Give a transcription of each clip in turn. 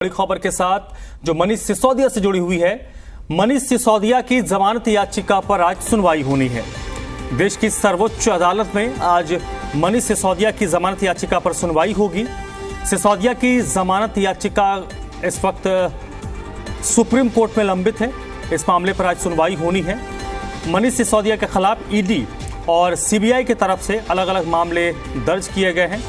बड़ी खबर के साथ जो मनीष सिसोदिया से जुड़ी हुई है। मनीष सिसोदिया की जमानत याचिका पर आज सुनवाई होनी है। देश की सर्वोच्च अदालत में आज मनीष सिसोदिया की जमानत याचिका पर सुनवाई होगी। सिसोदिया की जमानत याचिका इस वक्त सुप्रीम कोर्ट में लंबित है। इस मामले पर आज सुनवाई होनी है। मनीष सिसोदिया के खिलाफ ईडी और सीबीआई की तरफ से अलग अलग मामले दर्ज किए गए हैं।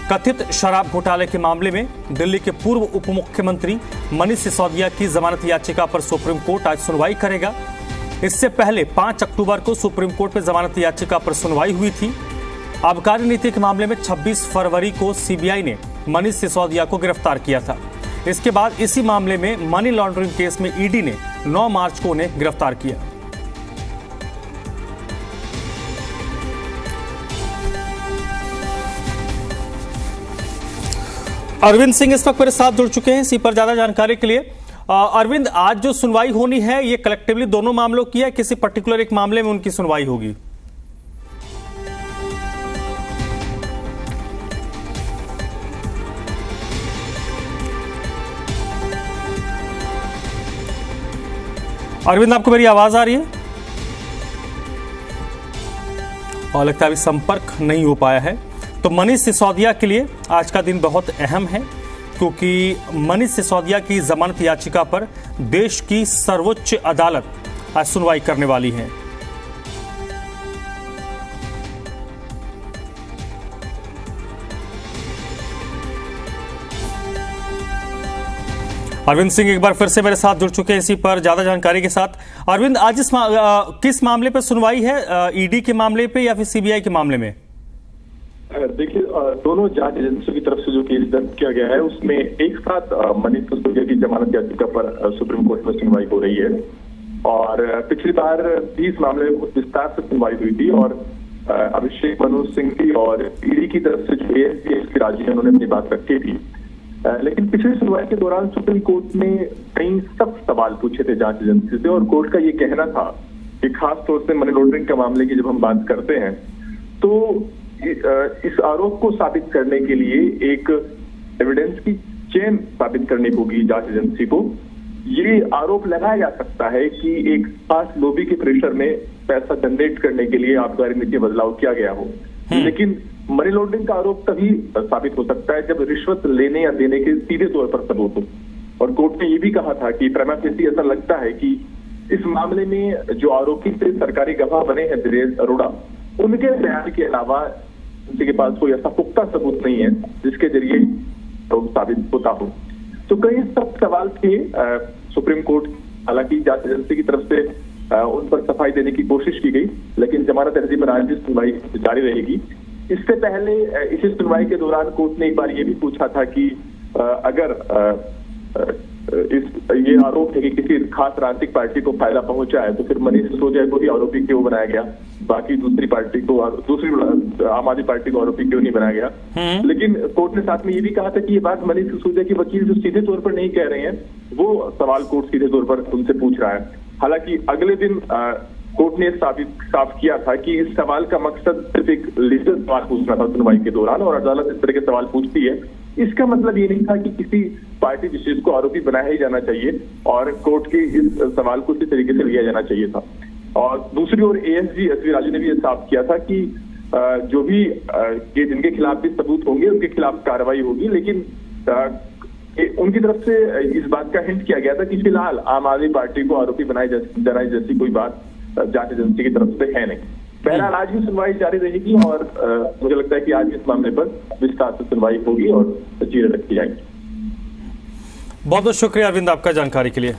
कथित शराब घोटाले के मामले में दिल्ली के पूर्व उप मुख्यमंत्री मनीष सिसोदिया की जमानत याचिका पर सुप्रीम कोर्ट आज सुनवाई करेगा। इससे पहले 5 अक्टूबर को सुप्रीम कोर्ट में जमानत याचिका पर सुनवाई हुई थी। आबकारी नीति के मामले में 26 फरवरी को सीबीआई ने मनीष सिसोदिया को गिरफ्तार किया था। इसके बाद इसी मामले में मनी लॉन्ड्रिंग केस में ईडी ने 9 मार्च को उन्हें गिरफ्तार किया। अरविंद सिंह इस वक्त मेरे साथ जुड़ चुके हैं इसी पर ज्यादा जानकारी के लिए। अरविंद, आज जो सुनवाई होनी है ये कलेक्टिवली दोनों मामलों की है, किसी पर्टिकुलर एक मामले में उनकी सुनवाई होगी? अरविंद, आपको मेरी आवाज आ रही है? और लगता है अभी संपर्क नहीं हो पाया है। तो मनीष सिसोदिया के लिए आज का दिन बहुत अहम है क्योंकि मनीष सिसोदिया की जमानत याचिका पर देश की सर्वोच्च अदालत आज सुनवाई करने वाली है। अरविंद सिंह एक बार फिर से मेरे साथ जुड़ चुके हैं इसी पर ज्यादा जानकारी के साथ। अरविंद, आज किस मामले पर सुनवाई है? ईडी के मामले पे या फिर सीबीआई के मामले में? देखिए, दोनों जांच एजेंसियों की तरफ से जो केस दर्ज किया गया है उसमें एक साथ मनीष सिसोदिया की जमानत याचिका पर सुप्रीम कोर्ट में सुनवाई हो रही है। और पिछली बार भी इस मामले में बहुत विस्तार से सुनवाई हुई थी और अभिषेक मनु सिंघवी और ईडी की तरफ से जो एएसपी राजीव उन्होंने अपनी बात रखी थी। लेकिन पिछली सुनवाई के दौरान सुप्रीम कोर्ट ने कई सख्त सवाल पूछे थे जांच एजेंसी से और कोर्ट का ये कहना था कि खास तौर से मनी लॉन्ड्रिंग के मामले की जब हम बात करते हैं तो इस आरोप को साबित करने के लिए एक एविडेंस की चेन साबित करनी होगी जांच एजेंसी को। ये आरोप लगाया जा सकता है कि एक खास लॉबी के प्रेशर में पैसा जनरेट करने के लिए आबकारी नीति में बदलाव किया गया हो। लेकिन मनी लॉन्ड्रिंग का आरोप तभी साबित हो सकता है जब रिश्वत लेने या देने के सीधे तौर पर सबूत हो। और कोर्ट ने यह भी कहा था कि प्रीमा फेसी ऐसा लगता है कि इस मामले में जो आरोपी से सरकारी गवाह बने हैं दिनेश अरोड़ा, उनके बयान के अलावा उनके पास कोई ऐसा पुख्ता सबूत नहीं है जिसके जरिए साबित होता हो। तो कई सब सवाल थे सुप्रीम कोर्ट, हालांकि जांच एजेंसी की तरफ से उन पर सफाई देने की कोशिश की गई, लेकिन जमानत अर्जी पर आज भी सुनवाई जारी रहेगी। इससे पहले इसी सुनवाई के दौरान कोर्ट ने एक बार ये भी पूछा था कि अगर ये आरोप है कि किसी खास राजनीतिक पार्टी को फायदा पहुंचा है तो फिर मनीष सिसोदिया को ही आरोपी क्यों बनाया गया, बाकी दूसरी आम आदमी पार्टी को आरोपी क्यों नहीं बनाया गया। लेकिन कोर्ट ने साथ में ये भी कहा था कि ये बात मनीष सिसोदिया के वकील जो सीधे तौर पर नहीं कह रहे हैं, वो सवाल कोर्ट सीधे तौर पर उनसे पूछ रहा है। हालांकि अगले दिन कोर्ट ने साफ किया था कि इस सवाल का मकसद सिर्फ एक लीगल सवाल पूछना था सुनवाई के दौरान, और अदालत इस तरह के सवाल पूछती है। इसका मतलब ये नहीं था कि किसी पार्टी विशेष को आरोपी बनाया ही जाना चाहिए और कोर्ट के इस सवाल को इसी तरीके से लिया जाना चाहिए था। और दूसरी ओर एएसपी राजू ने भी ये साफ किया था कि जो भी जिनके खिलाफ भी सबूत होंगे उनके खिलाफ कार्रवाई होगी, लेकिन उनकी तरफ से इस बात का हिंट किया गया था कि फिलहाल आम आदमी पार्टी को आरोपी बनाई जैसी कोई बात जांच एजेंसी की तरफ से है नहीं। बहरहाल आज भी सुनवाई जारी रहेगी और मुझे लगता है कि आज इस मामले पर विस्तार से सुनवाई होगी और चीजें रखी जाएंगी। बहुत बहुत शुक्रिया अरविंद आपका जानकारी के लिए।